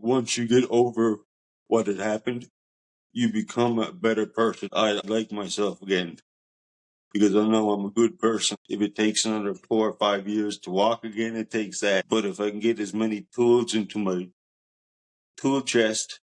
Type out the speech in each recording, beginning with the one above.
once you get over what had happened, you become a better person. I like myself again because I know I'm a good person. If it takes another 4 or 5 years to walk again, it takes that. But if I can get as many tools into my tool chest,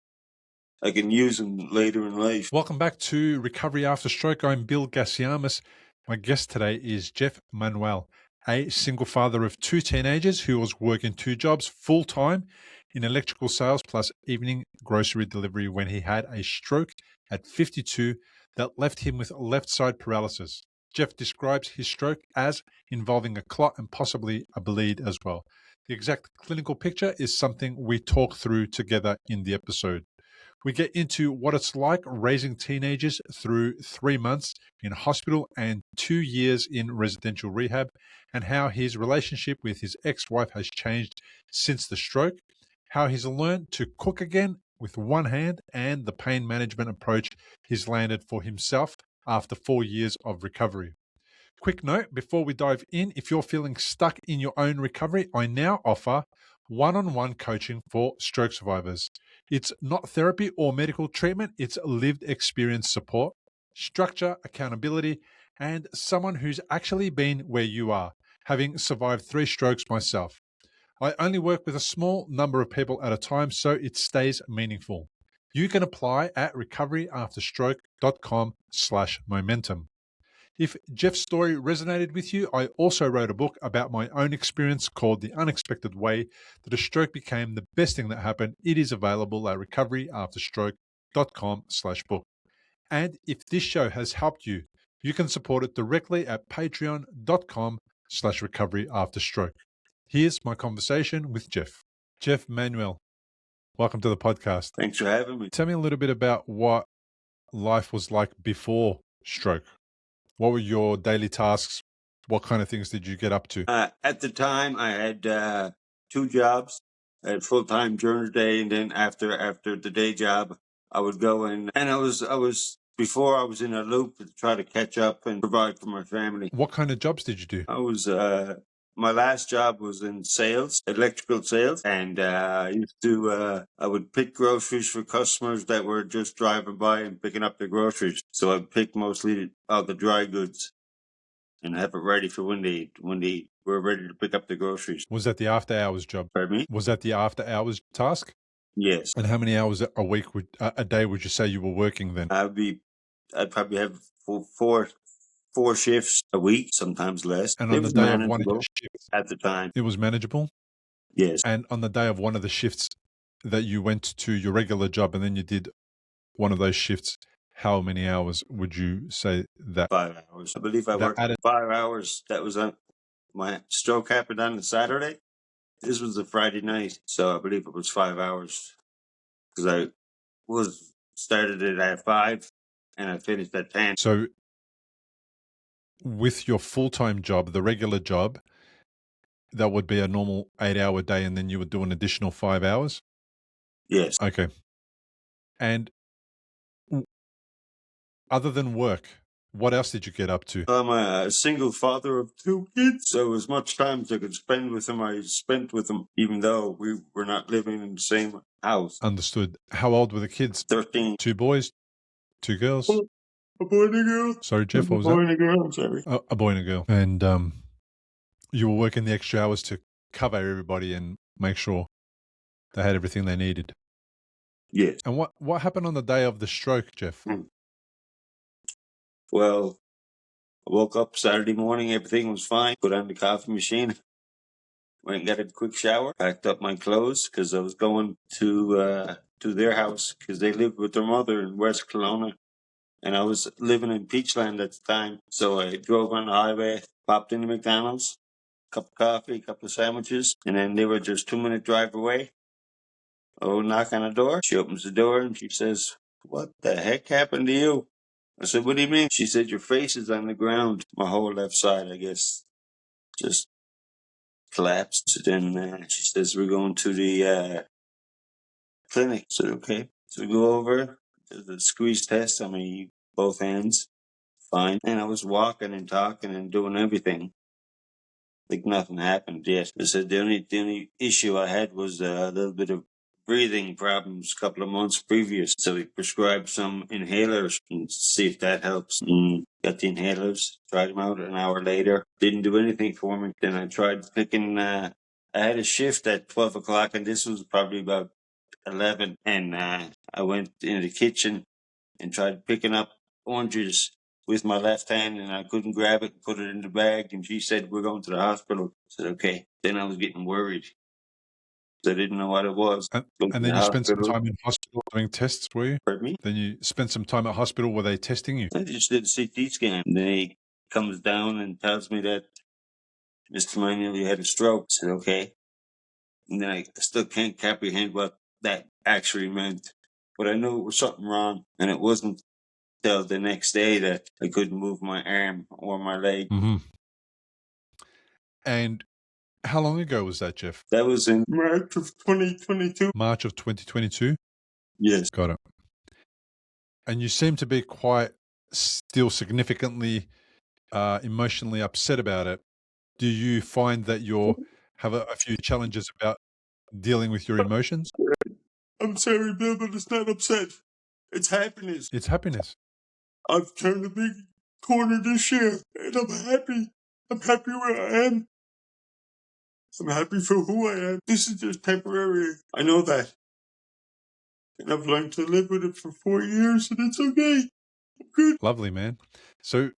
I can use them later in life. Welcome back to Recovery After Stroke. I'm Bill Gassiamis. My guest today is Jeff Manuel, a single father of 2 teenagers who was working 2 jobs full-time in electrical sales plus evening grocery delivery when he had a stroke at 52 that left him with left side paralysis. Jeff describes his stroke as involving a clot and possibly a bleed as well. The exact clinical picture is something we talk through together in the episode. We get into what it's like raising teenagers through 3 months in hospital and 2 years in residential rehab, and how his relationship with his ex-wife has changed since the stroke, how he's learned to cook again with one hand, and the pain management approach he's landed for himself after 4 years of recovery. Quick note before we dive in, if you're feeling stuck in your own recovery, I now offer one-on-one coaching for stroke survivors. It's not therapy or medical treatment, it's lived experience support, structure, accountability, and someone who's actually been where you are, having survived 3 strokes myself. I only work with a small number of people at a time, so it stays meaningful. You can apply at recoveryafterstroke.com/momentum. If Jeff's story resonated with you, I also wrote a book about my own experience called The Unexpected Way that a stroke became the best thing that happened. It is available at recoveryafterstroke.com/book. And if this show has helped you, you can support it directly at patreon.com/recoveryafterstroke. Here's my conversation with Jeff. Jeff Manuel, welcome to the podcast. Thanks for having me. Tell me a little bit about what life was like before stroke. What were your daily tasks? What kind of things did you get up to? At the time, I had 2 jobs. I had full-time during the day, and then after the day job, I would go and I was before I was in a loop to try to catch up and provide for my family. What kind of jobs did you do? I was my last job was in sales, electrical sales, and I used to I would pick groceries for customers that were just driving by and picking up their groceries. So I'd pick mostly all the dry goods and have it ready for when they were ready to pick up the groceries. Was that the after hours job? Pardon me? Was that the after hours task? Yes. And how many hours a week a day would you say you were working then? I'd probably have four shifts a week, sometimes less. And on the day of one of your shifts, at the time, it was manageable? yes. And on the day of one of the shifts that you went to your regular job and then you did one of those shifts, how many hours would you say that? 5 hours. I believe I worked 5 hours. That was on my stroke happened on the Saturday. This was a Friday night, so I believe it was 5 hours because I started it at 5 and I finished at 10. So with your full-time job, the regular job, that would be a normal 8-hour day, and then you would do an additional 5 hours? Yes. Okay. And other than work, what else did you get up to? I'm a single father of 2 kids, so as much time as I could spend with them, I spent with them, even though we were not living in the same house. Understood. How old were the kids? 13. 2 boys? 2 girls? A boy and a girl. Sorry, Jeff, what was that? A boy and a girl, I'm sorry. A boy and a girl. And you were working the extra hours to cover everybody and make sure they had everything they needed. Yes. And what happened on the day of the stroke, Jeff? Well, I woke up Saturday morning, everything was fine. Put on the coffee machine, went and got a quick shower, packed up my clothes because I was going to their house because they lived with their mother in West Kelowna. And I was living in Peachland at the time. So I drove on the highway, popped into McDonald's, cup of coffee, couple of sandwiches, and then they were just 2-minute drive away. Oh, knock on the door. She opens the door and she says, "What the heck happened to you?" I said, "What do you mean?" She said, "Your face is on the ground." My whole left side, I guess, just collapsed. Then she says, "We're going to the clinic." I said, "Okay." So we go over, do the squeeze test on me, both hands. Fine. And I was walking and talking and doing everything. Like nothing happened yet. I said the only issue I had was a little bit of breathing problems a couple of months previous. So he prescribed some inhalers and see if that helps. Got the inhalers, tried them out an hour later. Didn't do anything for me. Then I tried picking, I had a shift at 12 o'clock and this was probably about 11. And I went in the kitchen and tried picking up oranges with my left hand and I couldn't grab it and put it in the bag. And she said, we're going to the hospital. I said, okay. Then I was getting worried. I didn't know what it was. And then you spent some time in hospital doing tests, were you? Pardon me? Then you spent some time at hospital. Were they testing you? I just did a CT scan. And then he comes down and tells me that, Mr. Manuel, you had a stroke. I said, okay. And then I still can't comprehend what that actually meant. But I knew it was something wrong. And it wasn't till the next day that I couldn't move my arm or my leg. Mm-hmm. And how long ago was that, Jeff? That was in March of 2022. March of 2022? Yes. Got it. And you seem to be quite still significantly emotionally upset about it. Do you find that you have a few challenges about dealing with your emotions? I'm sorry, Bill, but it's not upset. It's happiness. It's happiness. I've turned a big corner this year, and I'm happy. I'm happy where I am. I'm happy for who I am. This is just temporary. I know that. And I've learned to live with it for 4 years, and it's okay. I'm good. Lovely, man. So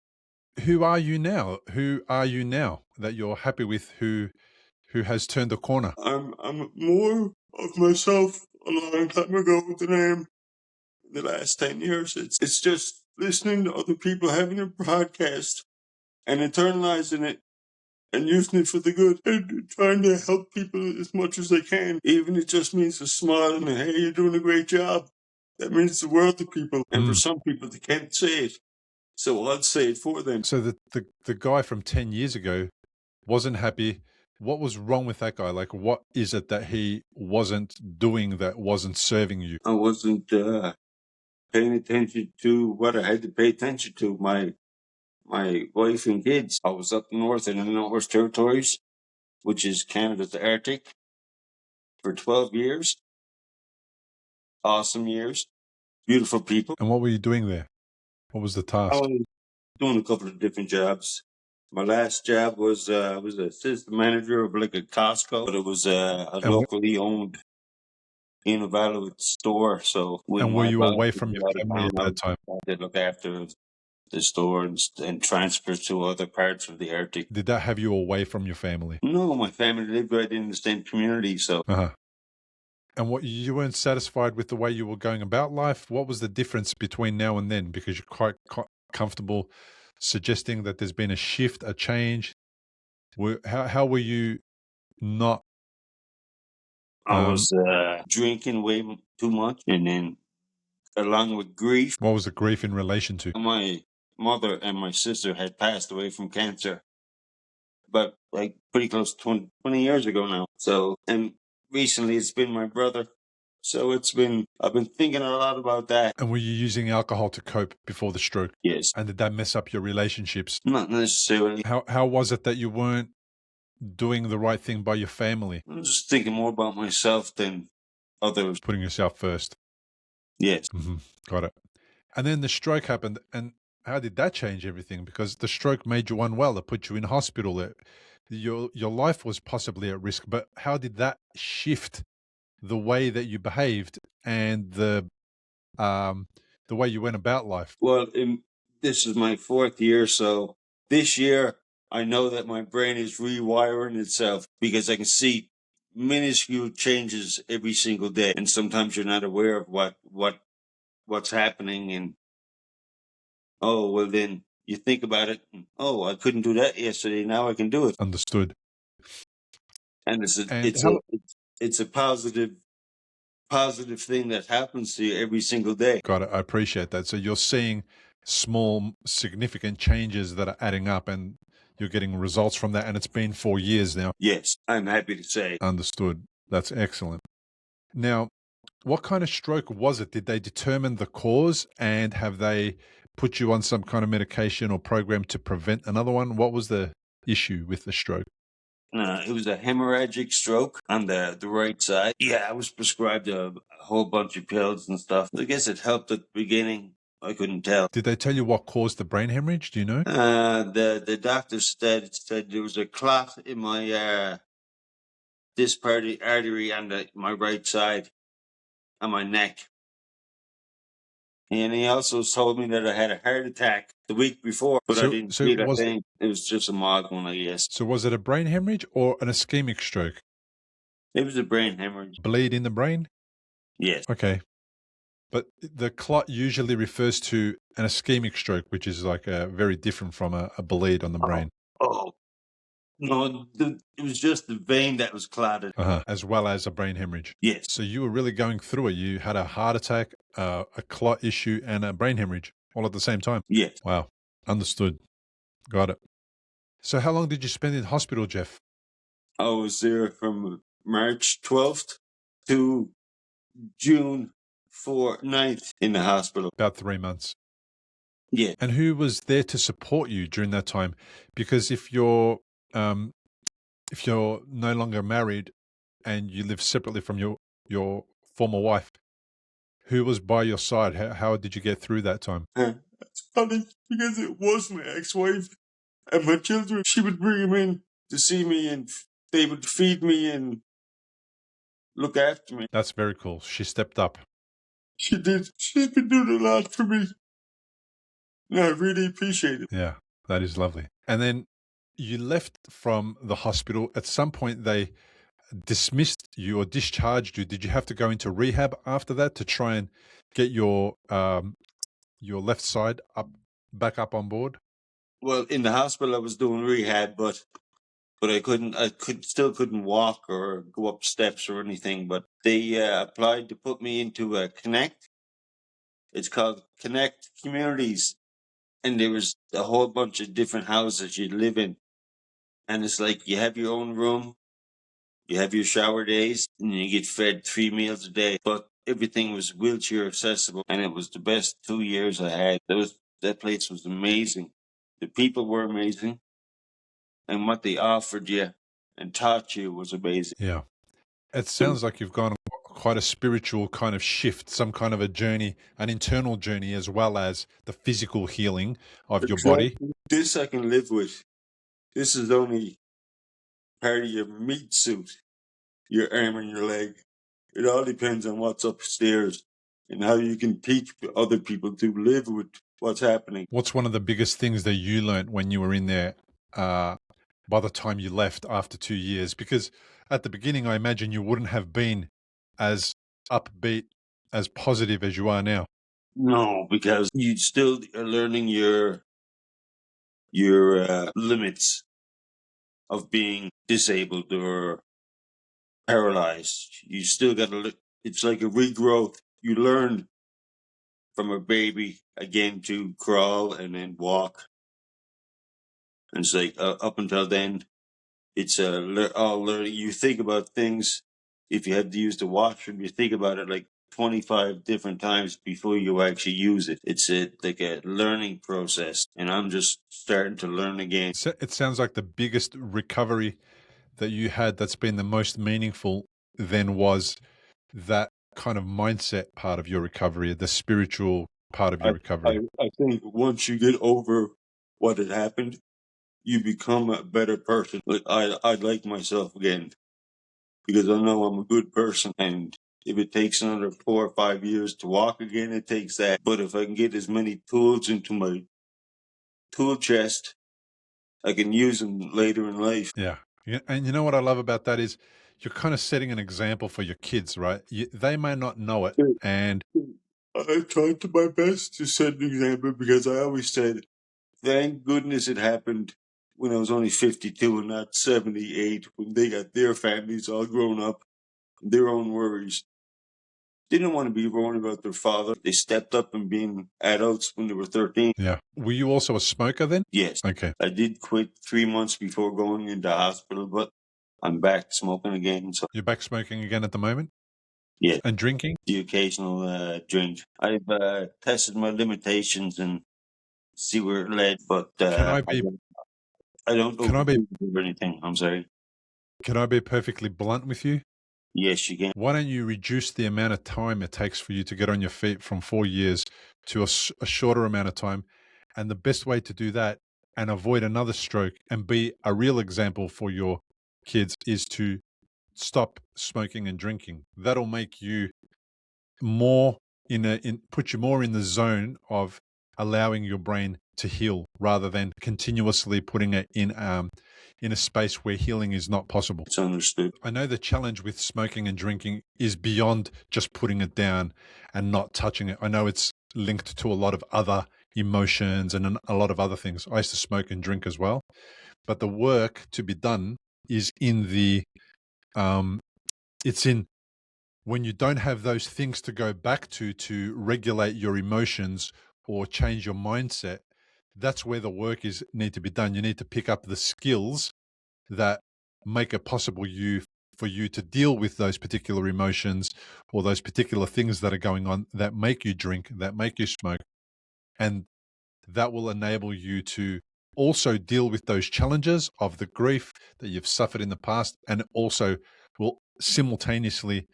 who are you now? Who are you now that you're happy with, who has turned the corner? I'm more of myself a long time ago than I am in the last 10 years. It's just listening to other people having a podcast and internalizing it and using it for the good and trying to help people as much as I can. Even if it just means a smile and hey, you're doing a great job. That means the world to people. And for some people, they can't say it. So I'll say it for them. So the guy from 10 years ago wasn't happy. What was wrong with that guy? Like, what is it that he wasn't doing that wasn't serving you? I wasn't paying attention to what I had to pay attention to. My wife and kids. I was up north in the Northwest Territories, which is Canada's Arctic, for 12 years. Awesome years. Beautiful people. And what were you doing there? What was the task? I was doing a couple of different jobs. My last job was I was assistant manager of like a Costco, but it was a locally owned Evaluate store. So when And were my you boss away was from your out of family at town, that time? I had to look after the store and transfer to other parts of the Arctic. Did that have you away from your family? No, my family lived right in the same community, so Uh-huh. And what, you weren't satisfied with the way you were going about life? What was the difference between now and then? Because you're quite comfortable suggesting that there's been a shift, a change. How were you not? I was drinking way too much, and then along with grief, What was the grief in relation to? my mother and my sister had passed away from cancer, but like pretty close to 20 years ago now. So, and recently it's been my brother. So I've been thinking a lot about that. And were you using alcohol to cope before the stroke? Yes. And did that mess up your relationships? Not necessarily. How was it that you weren't doing the right thing by your family? I'm just thinking more about myself than others. Putting yourself first. Yes. Mm-hmm. Got it. And then the stroke happened. And how did that change everything? Because the stroke made you unwell. It put you in hospital. Your life was possibly at risk. But how did that shift the way that you behaved and the way you went about life? Well, this is my 4th year, so this year I know that my brain is rewiring itself because I can see minuscule changes every single day, and sometimes you're not aware of what's happening. And oh, well, then you think about it. Oh, I couldn't do that yesterday. Now I can do it. Understood. And it's a positive thing that happens to you every single day. Got it. I appreciate that. So you're seeing small, significant changes that are adding up and you're getting results from that. And it's been 4 years now. Yes, I'm happy to say. Understood. That's excellent. Now, what kind of stroke was it? Did they determine the cause and have they put you on some kind of medication or program to prevent another one? What was the issue with the stroke? It was a hemorrhagic stroke on the right side. Yeah, I was prescribed a whole bunch of pills and stuff. I guess it helped at the beginning. I couldn't tell. Did they tell you what caused the brain hemorrhage? Do you know? The doctor said there was a clot in my this part of the artery on my right side, on my neck. And he also told me that I had a heart attack the week before, but I didn't feel a thing. It was just a mild one, I guess. So was it a brain hemorrhage or an ischemic stroke? It was a brain hemorrhage. Bleed in the brain? Yes. Okay. But the clot usually refers to an ischemic stroke, which is like very different from a bleed on the brain. Oh, no, it was just the vein that was clotted. As well as a brain hemorrhage. Yes. So you were really going through it. You had a heart attack, a clot issue, and a brain hemorrhage all at the same time. Yes. Wow. Understood. Got it. So how long did you spend in hospital, Jeff? I was there from March 12th to June 9th in the hospital. About 3 months. Yeah. And who was there to support you during that time? Because if you're no longer married and you live separately from your former wife, who was by your side? How did you get through that time? That's funny because it was my ex-wife and my children. She would bring them in to see me and they would feed me and look after me. That's very cool. She stepped up. She did. She's been doing a lot for me. And I really appreciate it. Yeah, that is lovely. And then you left from the hospital. At some point, they dismissed you or discharged you. Did you have to go into rehab after that to try and get your left side back up on board? Well, in the hospital, I was doing rehab, but I still couldn't walk or go up steps or anything. But they applied to put me into a Connect. It's called Connect Communities. And there was a whole bunch of different houses you live in. And it's like you have your own room, you have your shower days, and you get fed 3 meals a day. But everything was wheelchair accessible. And it was the best 2 years I had. That place was amazing. The people were amazing. And what they offered you and taught you was amazing. Yeah. It sounds like you've gone on quite a spiritual kind of shift, some kind of a journey, an internal journey, as well as the physical healing of your body. This I can live with. This is only part of your meat suit, your arm and your leg. It all depends on what's upstairs and how you can teach other people to live with what's happening. What's one of the biggest things that you learned when you were in there by the time you left after 2 years? Because at the beginning, I imagine you wouldn't have been as upbeat, as positive as you are now. No, because you still are learning your limits of being disabled or paralyzed. You still got to. It's like a regrowth. You learn from a baby again to crawl and then walk. And it's like up until then, it's all learning. You think about things. If you have to use the washroom, you think about it like 25 different times before you actually use it. It's like a learning process, and I'm just starting to learn again. It sounds like the biggest recovery that you had that's been the most meaningful then was that kind of mindset part of your recovery, the spiritual part of your recovery. I think once you get over what had happened, you become a better person. Like I like myself again because I know I'm a good person, and if it takes another 4 or 5 years to walk again, it takes that. But if I can get as many tools into my tool chest, I can use them later in life. Yeah. And you know what I love about that is you're kind of setting an example for your kids, right? They may not know it. And I tried to my best to set an example because I always said, thank goodness it happened when I was only 52 and not 78, when they got their families all grown up, their own worries. They didn't want to be worried about their father. They stepped up and being adults when they were 13. Yeah. Were you also a smoker then? Yes. Okay. I did quit 3 months before going into hospital, but I'm back smoking again. So you're back smoking again at the moment? Yeah. And drinking? The occasional drink. I've tested my limitations and see where it led, but I don't overdo anything. I'm sorry. Can I be perfectly blunt with you? Yes, you can. Why don't you reduce the amount of time it takes for you to get on your feet from 4 years to a shorter amount of time? And the best way to do that and avoid another stroke and be a real example for your kids is to stop smoking and drinking. That'll make you more put you more in the zone of allowing your brain to heal rather than continuously putting it in a space where healing is not possible. It's understood. I know the challenge with smoking and drinking is beyond just putting it down and not touching it. I know it's linked to a lot of other emotions and a lot of other things. I used to smoke and drink as well, but the work to be done is in the it's in when you don't have those things to go back to regulate your emotions or change your mindset. That's where the work is need to be done. You need to pick up the skills that make it possible for you to deal with those particular emotions or those particular things that are going on that make you drink, that make you smoke, and that will enable you to also deal with those challenges of the grief that you've suffered in the past, and also will simultaneously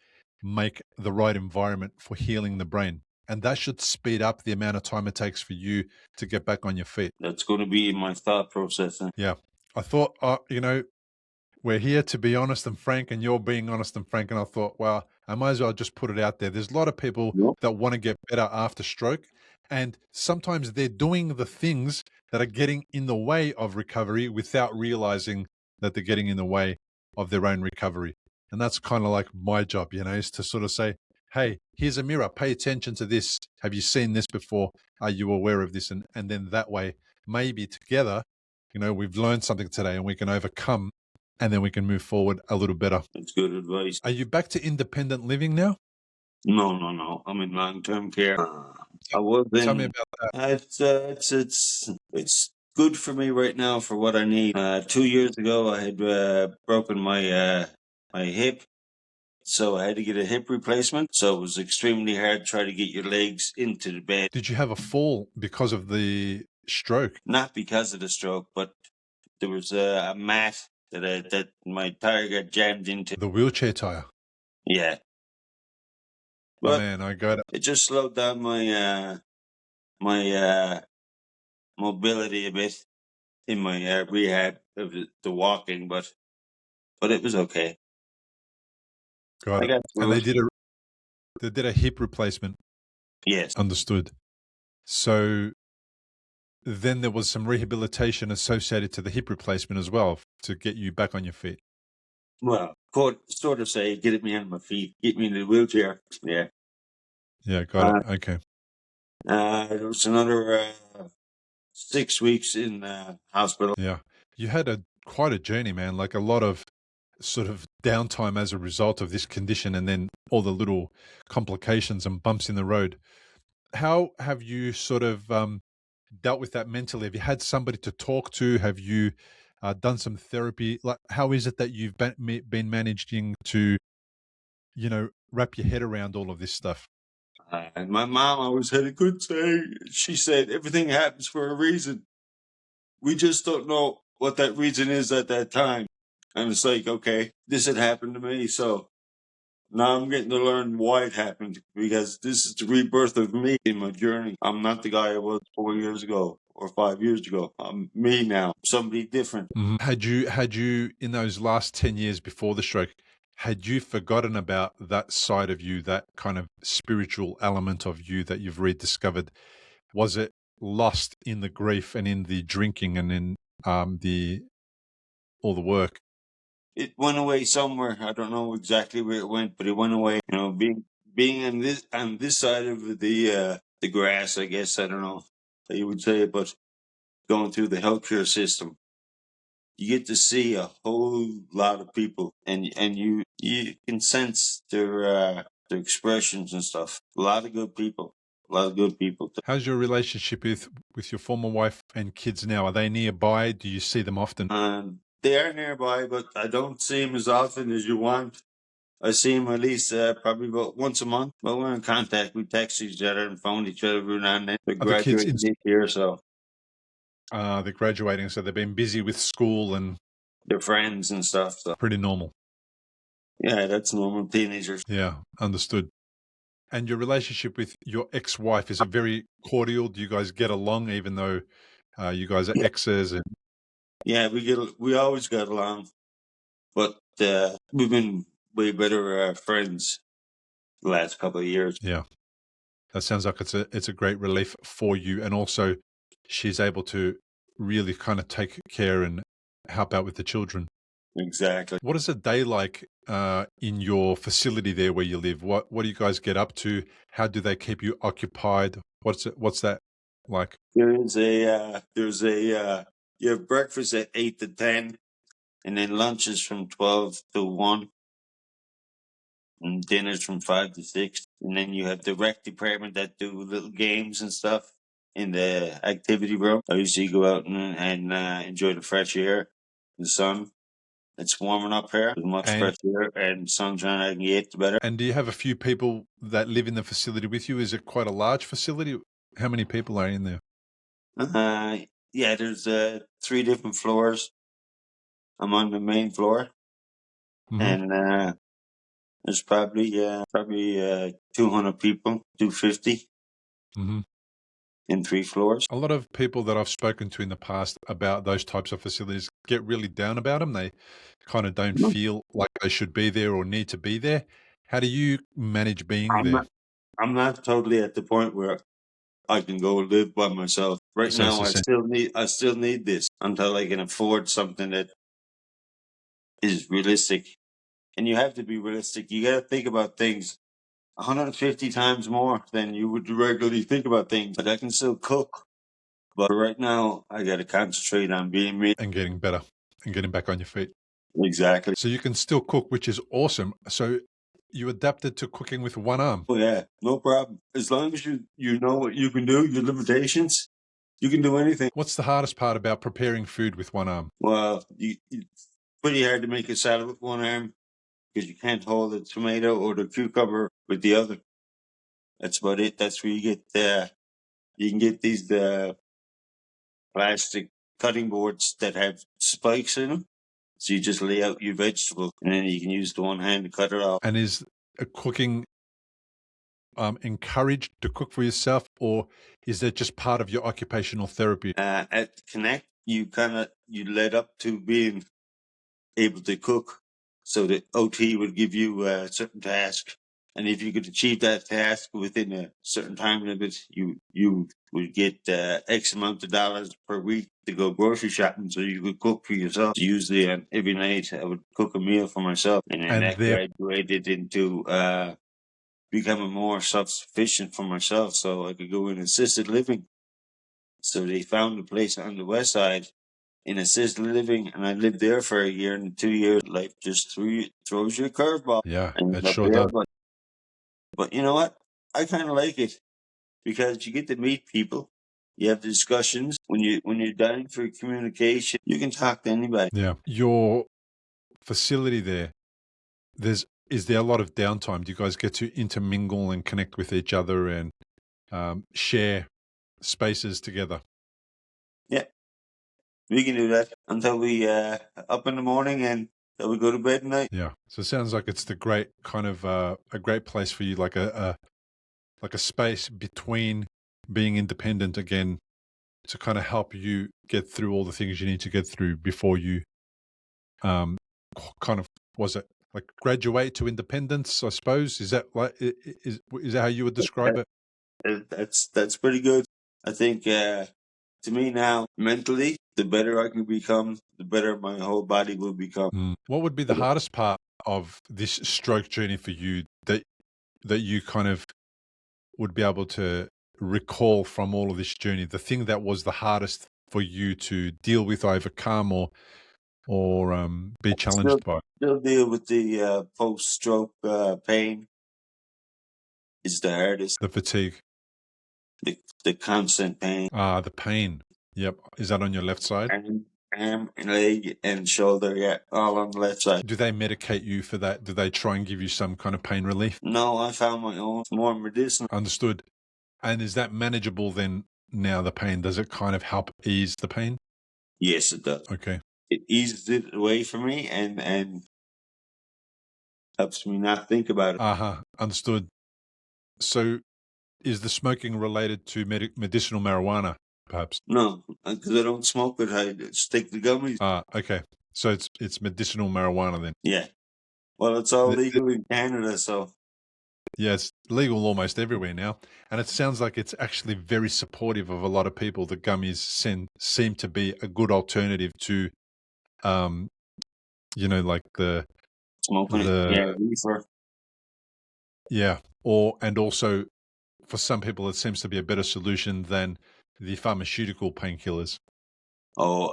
make the right environment for healing the brain. And that should speed up the amount of time it takes for you to get back on your feet. That's going to be my thought process. Yeah. I thought, we're here to be honest and frank, and you're being honest and frank. And I thought, well, I might as well just put it out there. There's a lot of people Nope. that want to get better after stroke, and sometimes they're doing the things that are getting in the way of recovery without realizing that they're getting in the way of their own recovery. And that's kind of like my job, is to sort of say, hey, here's a mirror. Pay attention to this. Have you seen this before? Are you aware of this? And then that way, maybe together, we've learned something today and we can overcome, and then we can move forward a little better. That's good advice. Are you back to independent living now? No. I'm in long-term care. I was Tell me in. about that. It's good for me right now for what I need. 2 years ago, I had broken my hip, so I had to get a hip replacement. So it was extremely hard to try to get your legs into the bed. Did you have a fall because of the stroke? Not because of the stroke, but there was a mat that my tire got jammed into. The wheelchair tire. Yeah, Oh but man, I got it. it just slowed down my mobility a bit in my rehab of the walking, but it was okay. Got I it. got And through it. they did a hip replacement. Yes. Understood. So then there was some rehabilitation associated to the hip replacement as well to get you back on your feet. Well, sort of say, get me on my feet, get me in the wheelchair. Yeah. Yeah, got it. Okay. There was another 6 weeks in hospital. Yeah. You had quite a journey, man, like a lot of sort of downtime as a result of this condition, and then all the little complications and bumps in the road. How have you sort of dealt with that mentally? Have you had somebody to talk to? Have you done some therapy? Like, how is it that you've been managing to, wrap your head around all of this stuff? And my mom always had a good saying. She said, everything happens for a reason. We just don't know what that reason is at that time. And it's like, okay, this had happened to me, so now I'm getting to learn why it happened, because this is the rebirth of me in my journey. I'm not the guy I was 4 years ago or 5 years ago. I'm me now, somebody different. Mhm. Had you in those last 10 years before the stroke, had you forgotten about that side of you, that kind of spiritual element of you that you've rediscovered? Was it lost in the grief and in the drinking and in the all the work? It went away somewhere. I don't know exactly where it went, but it went away. Being on this side of the grass, I guess, I don't know how you would say it, but going through the healthcare system, you get to see a whole lot of people, and you can sense their expressions and stuff. A lot of good people. A lot of good people. How's your relationship with your former wife and kids now? Are they nearby? Do you see them often? They are nearby, but I don't see them as often as you want. I see them at least probably about once a month. But we're in contact. We text each other and phone each other every now and then. They're Are the kids graduating this year, so they're graduating, so they've been busy with school and their friends and stuff. So Pretty normal. yeah, that's normal teenagers. Yeah, understood. And your relationship with your ex-wife, is it very cordial? Do you guys get along even though you guys are Yeah, exes? And yeah, we always got along, but we've been way better friends the last couple of years. yeah, that sounds like it's a great relief for you. And also, she's able to really kind of take care and help out with the children. Exactly. What is a day like in your facility there where you live? What do you guys get up to? How do they keep you occupied? What's that like? There's a you have breakfast at 8 to 10, and then lunch is from 12 to 1, and dinner's from 5 to 6. And then you have the rec department that do little games and stuff in the activity room. I usually go out and enjoy the fresh air, the sun. It's warming up here. As much And fresh air and sunshine I can get, the better. And do you have a few people that live in the facility with you? Is it quite a large facility? How many people are in there? Uh, yeah, there's 3 different floors. I'm on the main floor, Hmm. and there's probably 200 people, 250 Hmm. in 3 floors. A lot of people that I've spoken to in the past about those types of facilities get really down about them. They kind of don't feel like they should be there or need to be there. How do you manage being I'm there? not. I'm not totally at the point where I can go live by myself. Right So it's now, essential. I still need this until I can afford something that is realistic. And you have to be realistic. You got to think about things 150 times more than you would regularly think about things. But I can still cook. But right now, I got to concentrate on being me. And getting better and getting back on your feet. Exactly. So you can still cook, which is awesome. So you adapted to cooking with one arm. Oh yeah, no problem. As long as you know what you can do, your limitations, you can do anything. What's the hardest part about preparing food with one arm? Well, it's pretty hard to make a salad with one arm because you can't hold the tomato or the cucumber with the other. That's about it. That's where you get you can get these plastic cutting boards that have spikes in them. So you just lay out your vegetables, and then you can use the one hand to cut it off. And is cooking encouraged to cook for yourself, or is that just part of your occupational therapy? At Connect, you led up to being able to cook. So the OT would give you a certain task, and if you could achieve that task within a certain time limit, you would get X amount of dollars per week to go grocery shopping, so you could cook for yourself. Usually, every night I would cook a meal for myself, and then And that there, graduated into becoming more self-sufficient for myself, so I could go in assisted living. So they found a place on the west side in assisted living, and I lived there for a year. And 2 years, life just throws you a curveball, yeah, and it up sure there. does. But you know what? I kind of like it because you get to meet people. You have discussions when you're dying for communication. You can talk to anybody. Yeah, your facility there. Is there a lot of downtime? Do you guys get to intermingle and connect with each other and share spaces together? Yeah, we can do that until we up in the morning and till we go to bed at night. Yeah. So it sounds like it's the great kind of a great place for you, like a space between being independent again to kind of help you get through all the things you need to get through before you um kind of, was it like graduate to independence, I suppose? Is that like is that how you would describe it? That's pretty good. I think to me now, mentally, the better I can become, the better my whole body will become. What would be the hardest part of this stroke journey for you that you kind of would be able to recall from all of this journey? The thing that was the hardest for you to deal with, overcome, or be Still, challenged by? still deal with the post-stroke pain. Is the hardest. The fatigue. The constant pain, Ah, the pain. Yep. Is that on your left side? arm and leg and shoulder, yeah, all on the left side. Do they medicate you for that? Do they try and give you some kind of pain relief? No, I found my own more medicinal. Understood. And is that manageable then now, the pain? Does it kind of help ease the pain? Yes, it does. Okay. it eases it away from me and helps me not think about it. Understood. So is the smoking related to medicinal marijuana, perhaps? No, because I don't smoke it. I stick the gummies. Okay. So it's medicinal marijuana then. Yeah. Well, it's all The- legal in Canada, so Yeah, it's legal almost everywhere now. And it sounds like it's actually very supportive of a lot of people. The gummies seem to be a good alternative to, um, like smoking it. Yeah, the, reefer. yeah, and also for some people, it seems to be a better solution than the pharmaceutical painkillers. Oh,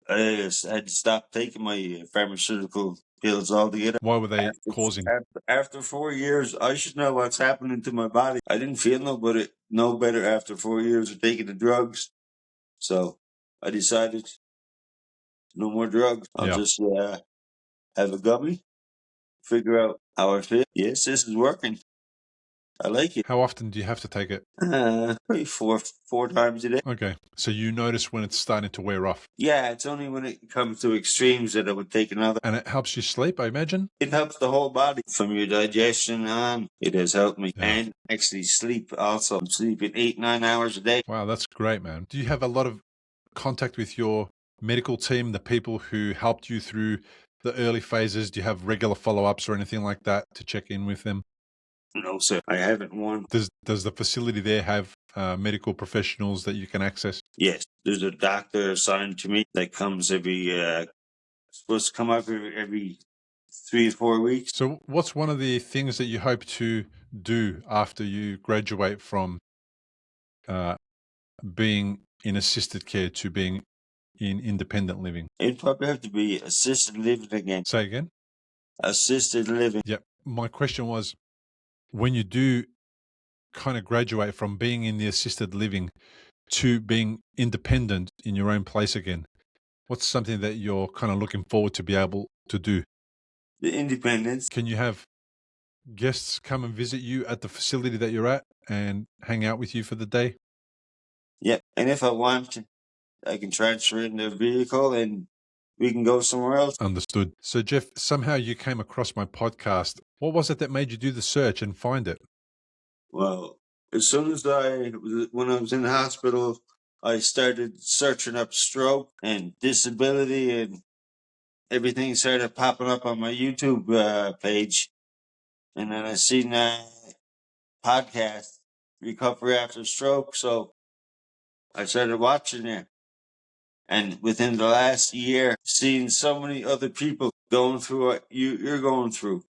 I had to stop taking my pharmaceutical pills altogether. Why were they causing? After 4 years, I should know what's happening to my body. I didn't feel no better after 4 years of taking the drugs. So I decided no more drugs. I'll Yeah. just have a gummy, figure out how I feel. Yes, this is working. I like it. How often do you have to take it? Probably four times a day. Okay. So you notice when it's starting to wear off. Yeah, it's only when it comes to extremes that I would take another. And it helps you sleep, I imagine? It helps the whole body from your digestion on. It has helped me. Yeah. And actually sleep also. I'm sleeping 8-9 hours a day. Wow, that's great, man. Do you have a lot of contact with your medical team, the people who helped you through the early phases? Do you have regular follow-ups or anything like that to check in with them? No, sir. I haven't one. Does the facility there have medical professionals that you can access? Yes. There's a doctor assigned to me that comes supposed to come up every 3 to 4 weeks. So what's one of the things that you hope to do after you graduate from being in assisted care to being in independent living? It'd probably have to be assisted living again. Say again? Assisted living. Yep. My question was, when you do kind of graduate from being in the assisted living to being independent in your own place again, what's something that you're kind of looking forward to be able to do? The independence. Can you have guests come and visit you at the facility that you're at and hang out with you for the day? Yep. And if I want to, I can transfer in the vehicle and we can go somewhere else. Understood. So, Jeff, somehow you came across my podcast. What was it that made you do the search and find it? Well, as soon as when I was in the hospital, I started searching up stroke and disability, and everything started popping up on my YouTube page. And then I seen a podcast, Recovery After Stroke. So I started watching it. And within the last year, seeing so many other people going through what you're going through,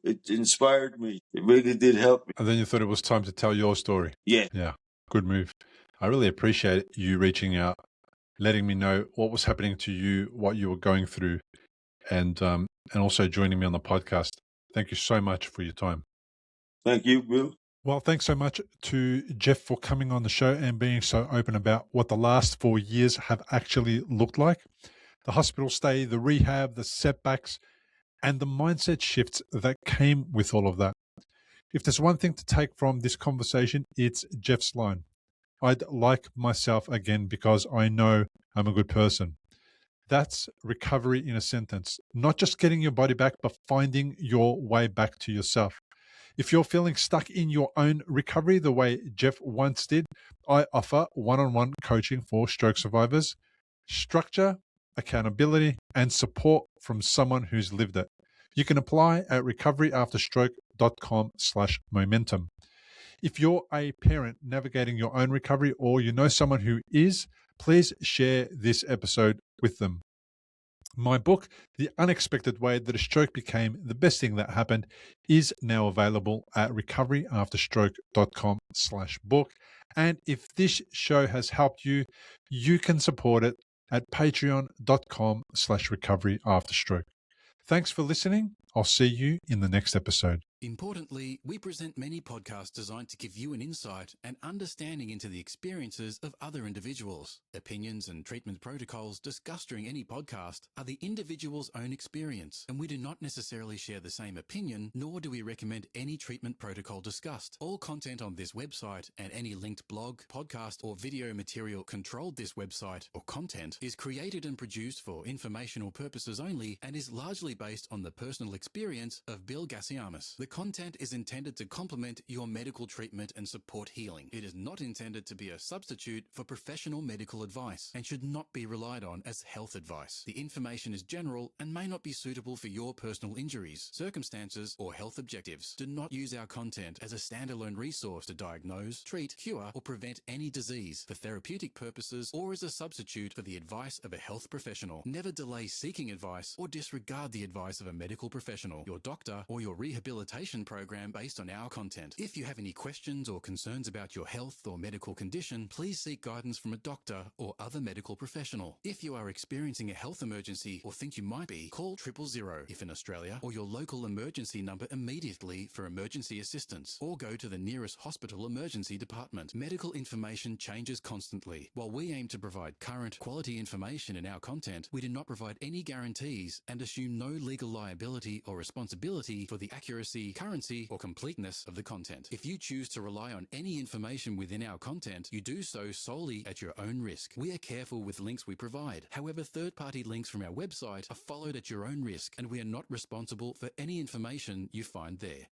it inspired me. It really did help me. And then you thought it was time to tell your story. Yeah. Yeah, good move. I really appreciate you reaching out, letting me know what was happening to you, what you were going through, and also joining me on the podcast. Thank you so much for your time. Thank you, Bill. Well, thanks so much to Jeff for coming on the show and being so open about what the last 4 years have actually looked like. The hospital stay, the rehab, the setbacks, and the mindset shifts that came with all of that. If there's one thing to take from this conversation, it's Jeff's line. I'd like myself again because I know I'm a good person. That's recovery in a sentence. Not just getting your body back, but finding your way back to yourself. If you're feeling stuck in your own recovery the way Jeff once did, I offer one-on-one coaching for stroke survivors, structure, accountability, and support from someone who's lived it. You can apply at recoveryafterstroke.com/momentum. If you're a parent navigating your own recovery or you know someone who is, please share this episode with them. My book, The Unexpected Way That a Stroke Became the Best Thing That Happened, is now available at recoveryafterstroke.com/book. And if this show has helped you, you can support it at patreon.com/recoveryafterstroke. Thanks for listening. I'll see you in the next episode. Importantly, we present many podcasts designed to give you an insight and understanding into the experiences of other individuals. Opinions and treatment protocols discussed during any podcast are the individual's own experience, and we do not necessarily share the same opinion, nor do we recommend any treatment protocol discussed. All content on this website and any linked blog, podcast, or video material controlled this website or content is created and produced for informational purposes only and is largely based on the personal experience of Bill Gassiamis. The content is intended to complement your medical treatment and support healing. It is not intended to be a substitute for professional medical advice and should not be relied on as health advice. The information is general and may not be suitable for your personal injuries, circumstances, or health objectives. Do not use our content as a standalone resource to diagnose, treat, cure, or prevent any disease for therapeutic purposes or as a substitute for the advice of a health professional. Never delay seeking advice or disregard the advice of a medical professional, your doctor, or your rehabilitation program based on our content. If you have any questions or concerns about your health or medical condition, please seek guidance from a doctor or other medical professional. If you are experiencing a health emergency or think you might be, call 000 if in Australia, or your local emergency number immediately for emergency assistance, or go to the nearest hospital emergency department. Medical information changes constantly. While we aim to provide current, quality information in our content, we do not provide any guarantees and assume no legal liability or responsibility for the accuracy, currency, or completeness of the content. If you choose to rely on any information within our content, you do so solely at your own risk. We are careful with links we provide. However, third-party links from our website are followed at your own risk, and we are not responsible for any information you find there.